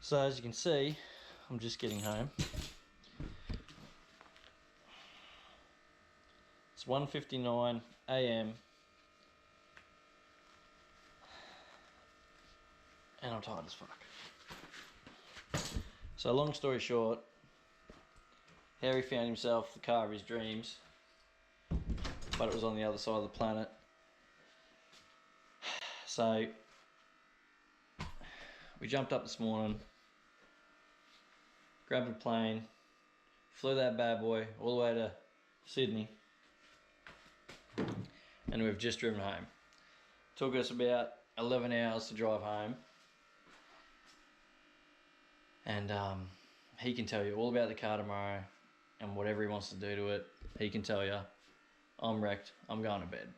So as you can see, I'm just getting home. It's 1:59 AM and I'm tired as fuck. So long story short, Harry found himself the car of his dreams, but it was on the other side of the planet. So we jumped up this morning, grabbed a plane, flew that bad boy all the way to Sydney, and we've just driven home. Took us about 11 hours to drive home, and he can tell you all about the car tomorrow and whatever he wants to do to it. He can tell you. I'm wrecked, I'm going to bed.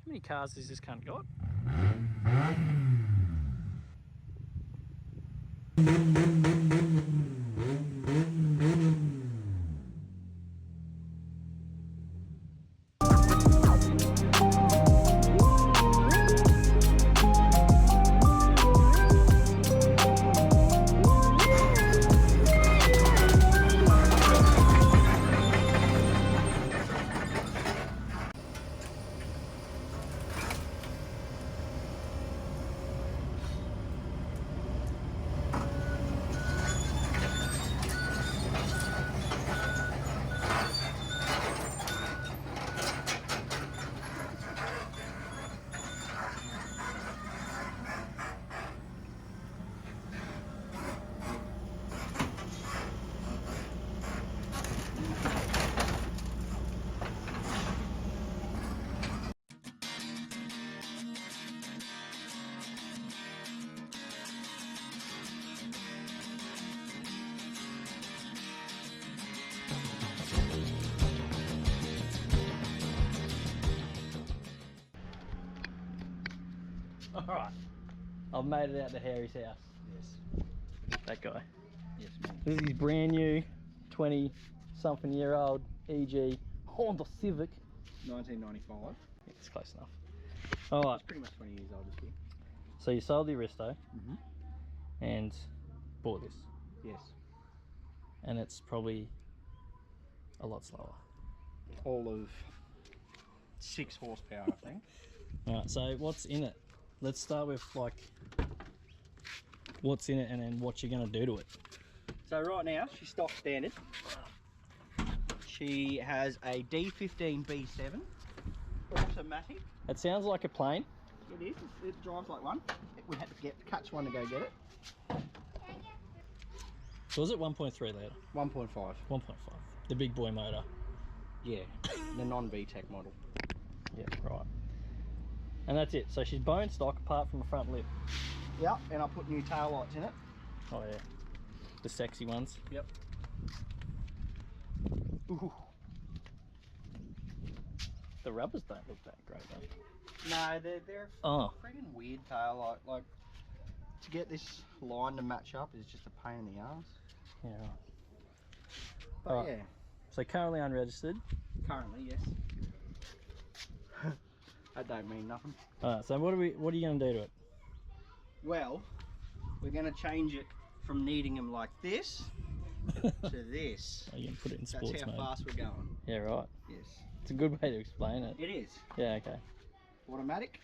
How many cars has this cunt got? Alright, I've made it out to Harry's house. Yes. That guy. Yes, mate. This is brand new 20-something-year-old EG Honda Civic. 1995. Yeah, it's close enough. Alright. It's pretty much 20 years old this year. So you sold the Aristo and bought this. Yes. And it's probably a lot slower. All of 6 horsepower, I think. Alright, so what's in it? Let's start with like what's in it and then what you're going to do to it. So right now, she's stock standard. She has a D15 B7 automatic. It sounds like a plane. It is. It drives like one. We had to catch one to go get it. So was it 1.3 litre? 1.5. 1.5. The big boy motor. Yeah, the non-VTEC model. Yeah, right. And that's it. So she's bone stock apart from the front lip. Yep, and I put new tail lights in it. Oh yeah. The sexy ones. Yep. Ooh. The rubbers don't look that great though. No, they're friggin' weird tail light. Like, to get this line to match up is just a pain in the ass. Yeah, right. But Right. yeah. So currently unregistered. Currently, yes. That don't mean nothing. Alright, so what are you going to do to it? Well, we're going to change it from needing them like this to this. Oh, you can put it in sports That's how mode. fast we're going. Yeah, right. Yes. It's a good way to explain it. It is. Yeah, okay. Automatic.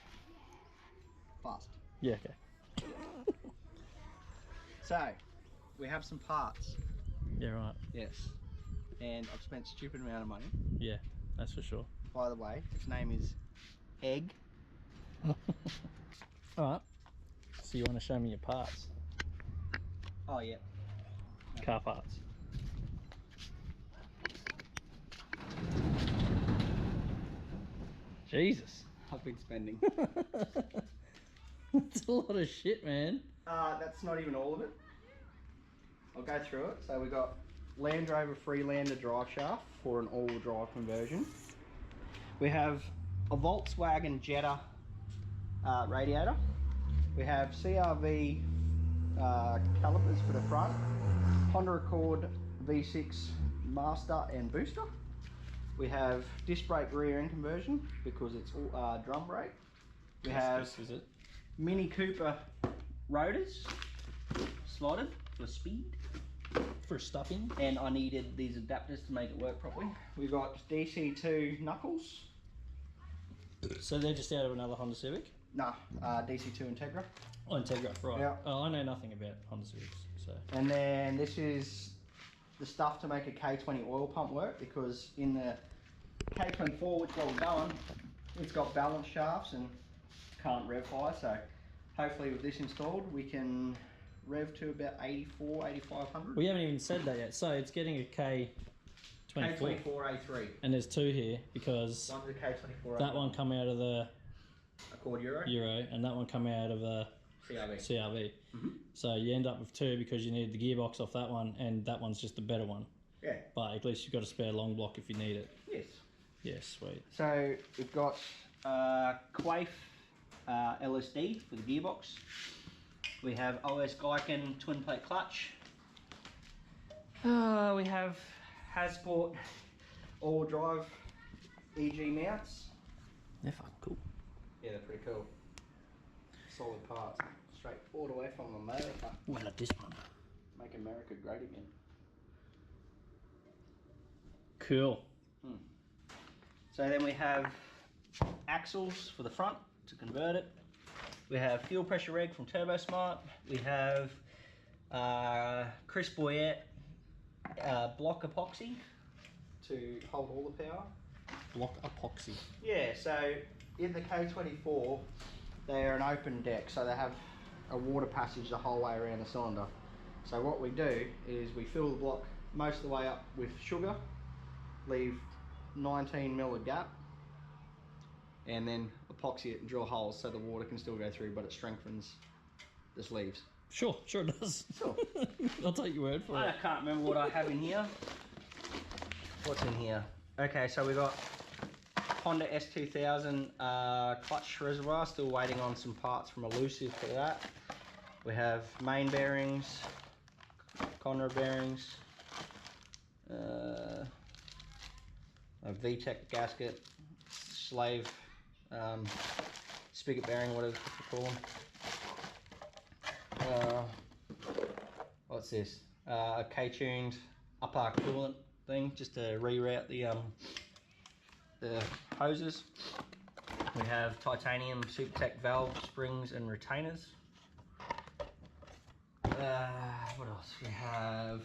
Fast. Yeah, okay. So, we have some parts. Yeah, right. Yes. And I've spent a stupid amount of money. Yeah, that's for sure. By the way, its name is Egg. Alright. So you want to show me your parts? Oh, yeah. Car parts. Jesus. I've been spending. That's a lot of shit, man. That's not even all of it. I'll go through it. So we got Land Rover Freelander drive shaft for an all-wheel drive conversion. We have a Volkswagen Jetta radiator. We have CRV calipers for the front. Honda Accord V6 master and booster. We have disc brake rear end conversion because it's all drum brake. We have Is it? Mini Cooper rotors slotted for speed. For stuffing? And I needed these adapters to make it work properly. We've got DC2 knuckles. So they're just out of another Honda Civic? Nah, DC2 Integra. Oh, Integra, right. Yeah. Oh, I know nothing about Honda Civics, so. And then this is the stuff to make a K20 oil pump work, because in the K24, which we're going, it's got balance shafts and can't rev high, so hopefully with this installed we can rev to about 8500. We haven't even said that yet. So it's getting a K24. K24 A3. And there's two here because One's a K24 that one come out of the Accord Euro. and that one come out of the CRV. So you end up with two because you need the gearbox off that one, and that one's just a better one. Yeah. But at least you've got a spare long block if you need it. Yes. Yeah, sweet. So we've got Quaife LSD for the gearbox. We have OS Geiken twin plate clutch. We have Hasport all drive EG mounts. They're fucking cool. Yeah, they're pretty cool. Solid parts. Straight all the way from America. Well, not this one. Make America great again. Cool. So then we have axles for the front to convert it. We have fuel pressure reg from TurboSmart. We have Chris Boyette block epoxy to hold all the power. Block epoxy. Yeah, so in the K24, they're an open deck, so they have a water passage the whole way around the cylinder. So what we do is we fill the block most of the way up with sugar, leave 19mm of gap, and then epoxy it and drill holes so the water can still go through, but it strengthens the sleeves. Sure it does. Sure. I'll take your word for I it. can't remember what I have in here. What's in here? Okay, so we got Honda S2000 clutch reservoir, still waiting on some parts from Elusive for that. We have main bearings, Conra bearings, a VTEC gasket, slave spigot bearing, whatever you call them. What's this? A K-tuned upper coolant thing, just to reroute the hoses. We have titanium SuperTech valve springs and retainers. What else? We have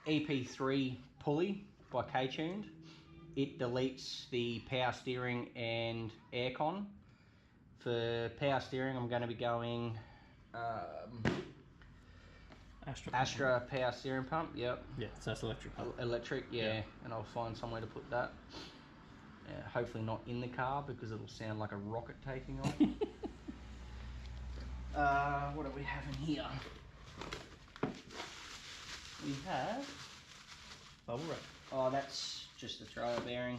EP3 pulley by K-tuned. It deletes the power steering and aircon. For power steering, I'm going to be going Astra power steering pump. Yep. Yeah, so that's electric. Electric, yeah. And I'll find somewhere to put that. Yeah, hopefully not in the car because it'll sound like a rocket taking off. What do we have in here? We have Bubble wrap. Oh, that's just the thrower bearing,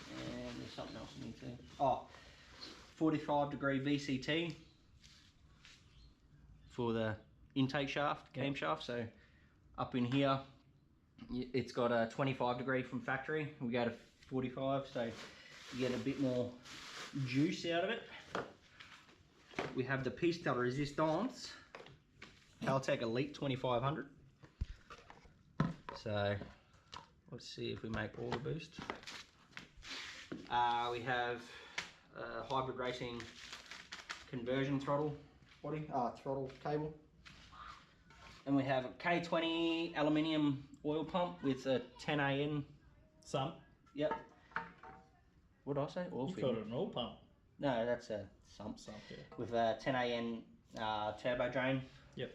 and there's something else I need to. Oh, 45-degree VCT for the intake shaft, camshaft. So up in here, it's got a 25-degree from factory. We go to 45, so you get a bit more juice out of it. We have the piece de resistance, Caltech Elite 2500. So let's see if we make all the boost. We have a hybrid racing conversion throttle body, throttle cable. And we have a K20 aluminium oil pump with a 10AN Sump. Yep. What did I say? Oil You fitting. called it an oil pump. No, that's a sump. Sump, yeah. With a 10AN turbo drain. Yep.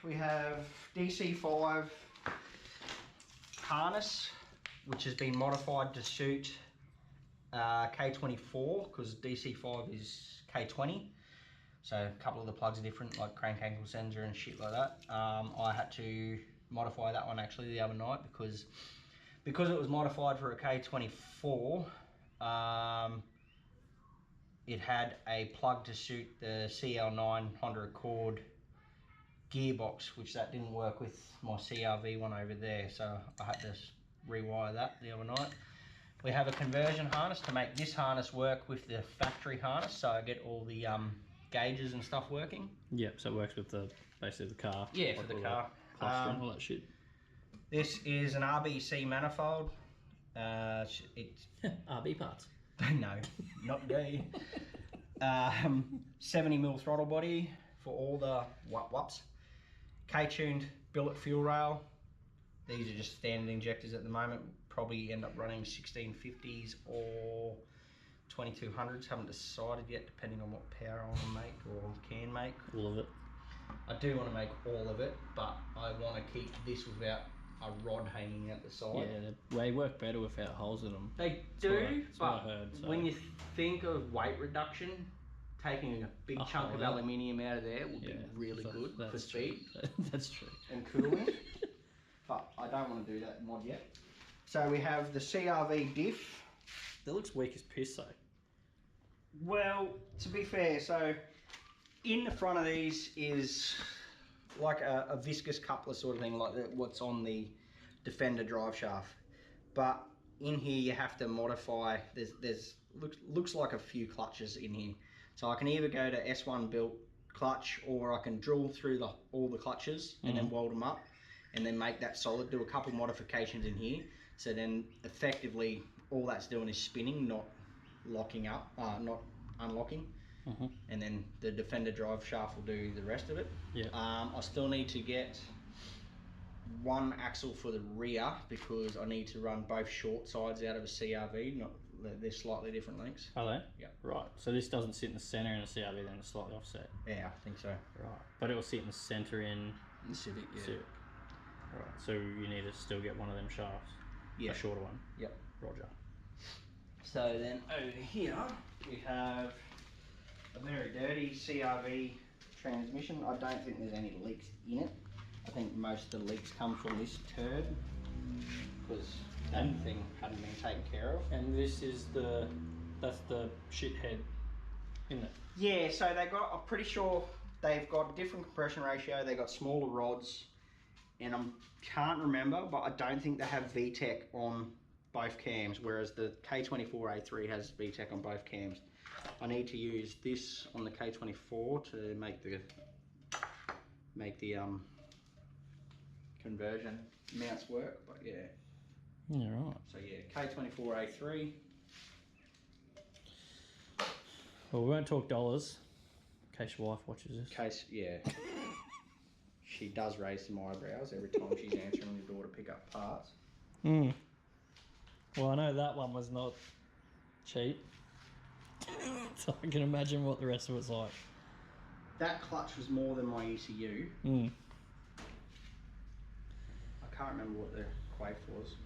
We have DC5 harness, which has been modified to suit K24 because DC5 is K20. So a couple of the plugs are different, like crank angle sensor and shit like that. I had to modify that one actually the other night because it was modified for a K24. It had a plug to suit the CL9 Honda Accord gearbox, which that didn't work with my CRV one over there, so I had to rewire that the other night. We have a conversion harness to make this harness work with the factory harness, so I get all the gauges and stuff working. Yep, so it works with basically the car. Yeah, for the car. All that shit. This is an RBC manifold. It's RB parts. no, not gay. 70mm throttle body for all the whops. K-tuned billet fuel rail. These are just standard injectors at the moment. Probably end up running 1650s or 2200s. Haven't decided yet, depending on what power I want to make or can make. All of it. I do want to make all of it, but I want to keep this without a rod hanging at the side. Yeah, they work better without holes in them. They do, that's what I heard, so. When you think of weight reduction, taking a big chunk of aluminium out of there will be really good for speed. That's true. And cooling. But I don't want to do that mod yet. So we have the CRV diff. That looks weak as piss though. Well, to be fair, so in the front of these is like a viscous coupler sort of thing, like what's on the Defender drive shaft. But in here you have to modify, there's looks like a few clutches in here. So I can either go to S1 built clutch, or I can drill through all the clutches and then weld them up and then make that solid, do a couple modifications in here. So then effectively all that's doing is spinning, not locking up, not unlocking. And then the Defender drive shaft will do the rest of it. Yeah. I still need to get one axle for the rear because I need to run both short sides out of a CRV. They're slightly different lengths. Are they? Yeah. Right. So this doesn't sit in the centre in a CRV, then it's slightly offset. Yeah, I think so. Right. But it will sit in the centre in the Civic. Yeah. Civic. Right. So you need to still get one of them shafts. Yeah. A shorter one. Yep. Roger. So then over here we have a very dirty CRV transmission. I don't think there's any leaks in it. I think most of the leaks come from this turd because that thing hadn't been taken care of. And this is that's the shit head, isn't it? Yeah, so they got, I'm pretty sure They've got different compression ratio. They've got smaller rods, and I can't remember, but I don't think they have VTEC on both cams, whereas the K24 A3 has VTEC on both cams. I need to use this on the K24 to make the conversion mounts work, but yeah. Yeah, right. So yeah, K24 A3. Well, we won't talk dollars, in case your wife watches this. Yeah. She does raise some eyebrows every time she's answering the door to pick up parts. Well, I know that one was not cheap. So I can imagine what the rest of it's like. That clutch was more than my ECU. I can't remember what the quafe was.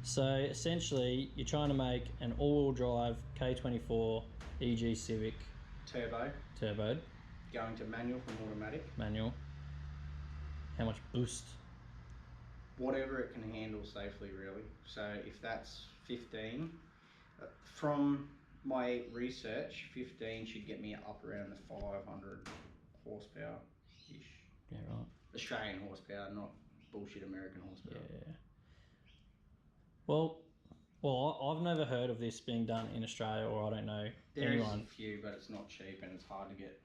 So essentially, you're trying to make an all-wheel drive K24 EG Civic. Turboed. Going to manual from automatic. Manual. How much boost? Whatever it can handle safely, really. So if that's 15, from my research, 15 should get me up around the 500 horsepower-ish. Yeah, right. Australian horsepower, not bullshit American horsepower. Yeah. Well, I've never heard of this being done in Australia, or I don't know anyone. There's a few, but it's not cheap and it's hard to get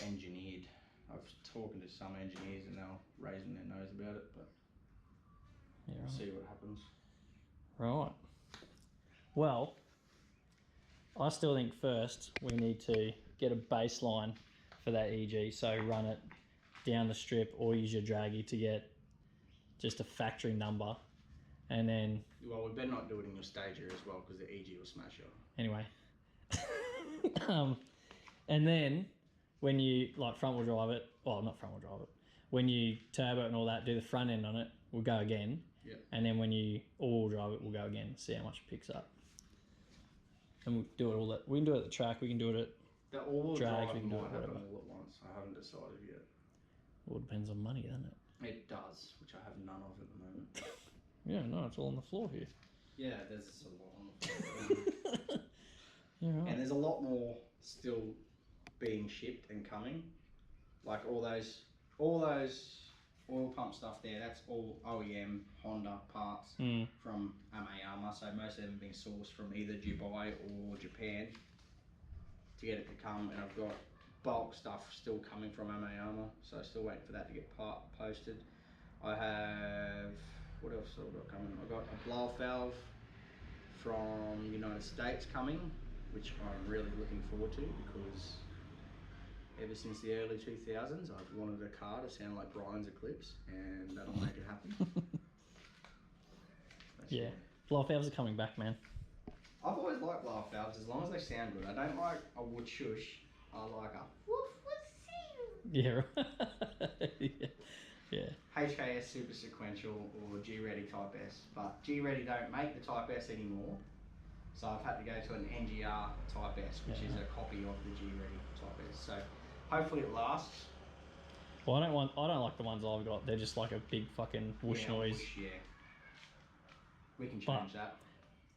engineered. I've talking to some engineers and they're raising their nose about it, but yeah, right. We'll see what happens. Right. Well, I still think first we need to get a baseline for that EG, so run it down the strip or use your draggy to get just a factory number, and then... Well, we better not do it in your stager as well, because the EG will smash you. Anyway. And then when you front wheel drive it, well, not front wheel drive it, when you turbo it and all that, do the front end on it, we'll go again. Yep. And then when you all wheel drive it, we'll go again, see how much it picks up. And we'll do it all that. We can do it at the track, we can do it at the all-wheel drag, drive we can do it might happen whatever. all at once. I haven't decided yet. Well, it depends on money, doesn't it? It does, which I have none of at the moment. Yeah, no, it's all on the floor here. Yeah, there's a lot on the floor. Yeah, right. And there's a lot more still being shipped and coming. Like all those oil pump stuff there, that's all OEM Honda parts from Amayama. So most of them have been sourced from either Dubai or Japan to get it to come. And I've got bulk stuff still coming from Amayama, so still waiting for that to get posted. I have, what else have I got coming? I got a blow off valve from the United States coming, which I'm really looking forward to, because ever since the early 2000s I've wanted a car to sound like Brian's Eclipse, and that'll make it happen. Yeah, blow off valves are coming back, man. I've always liked blow off valves as long as they sound good. I don't like a wood shush, I like a woof woof. Yeah, right. Yeah. HKS Super Sequential or G-Ready Type S, but G-Ready don't make the Type S anymore, so I've had to go to an NGR Type S, which is a copy of the G-Ready Type S. So hopefully it lasts. Well, I don't like the ones I've got. They're just like a big fucking whoosh noise. Whoosh, yeah. We can change that.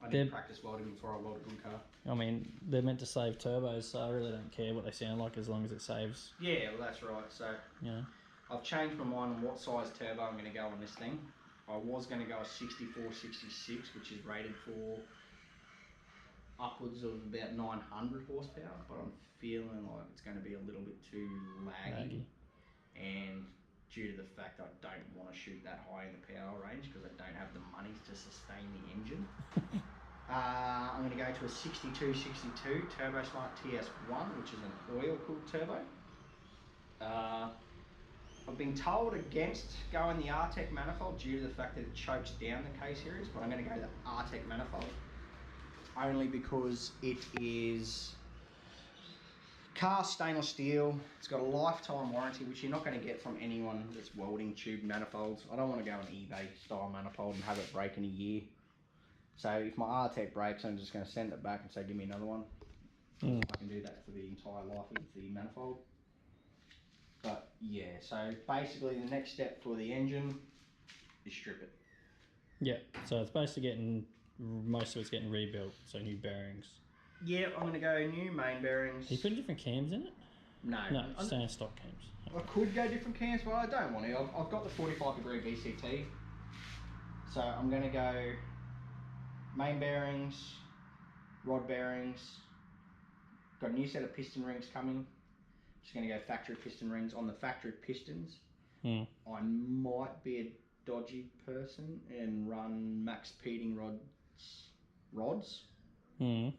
I need to practice welding before I weld a good car. I mean, they're meant to save turbos, so I really don't care what they sound like as long as it saves. Yeah, well that's right. So yeah. I've changed my mind on what size turbo I'm going to go on this thing. I was going to go a 64-66, which is rated for upwards of about 900 horsepower, but I'm feeling like it's going to be a little bit too laggy. And due to the fact I don't want to shoot that high in the power range because I don't have the money to sustain the engine. I'm going to go to a 62-62 Turbo Smart TS1, which is an oil-cooled turbo. I've been told against going the Artec manifold due to the fact that it chokes down the K-series, but I'm going to go the Artec manifold only because it is cast stainless steel. It's got a lifetime warranty, which you're not going to get from anyone that's welding tube manifolds. I don't want to go an eBay style manifold and have it break in a year. So if my Artec breaks, I'm just going to send it back and say give me another one. I can do that for the entire life of the manifold. But yeah, so basically the next step for the engine is strip it. Yeah, so it's basically getting, most of it's getting rebuilt, so new bearings. Yeah, I'm going to go new main bearings. Are you putting different cams in it? No. No, stay in stock cams. I could go different cams, but I don't want to. I've got the 45-degree VCT, so I'm going to go main bearings, rod bearings. Got a new set of piston rings coming. Just going to go factory piston rings on the factory pistons. Hmm. I might be a dodgy person and run max peating rods. Hmm.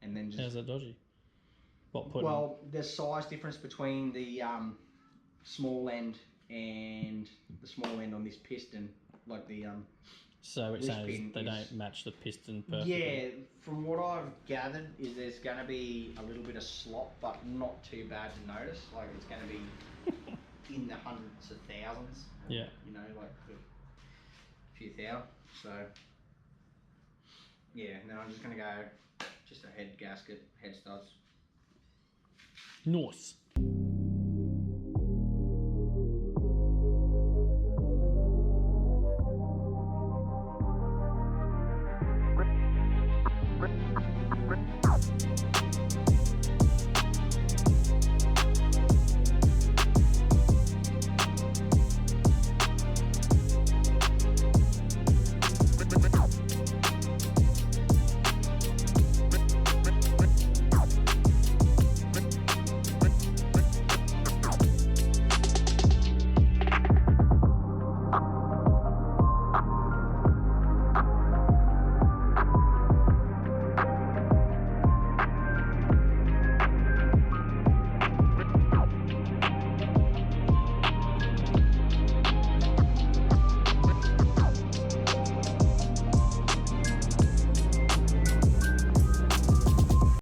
And then just... How's that dodgy? Well, there's size difference between the small end and the small end on this piston, like the so it's saying they don't match the piston perfectly. Yeah, from what I've gathered is there's going to be a little bit of slop, but not too bad to notice. Like it's going to be in the hundreds of thousands. Yeah. You know, like a few thousand. So yeah, and then I'm just going to go just a head gasket, head studs. Nice.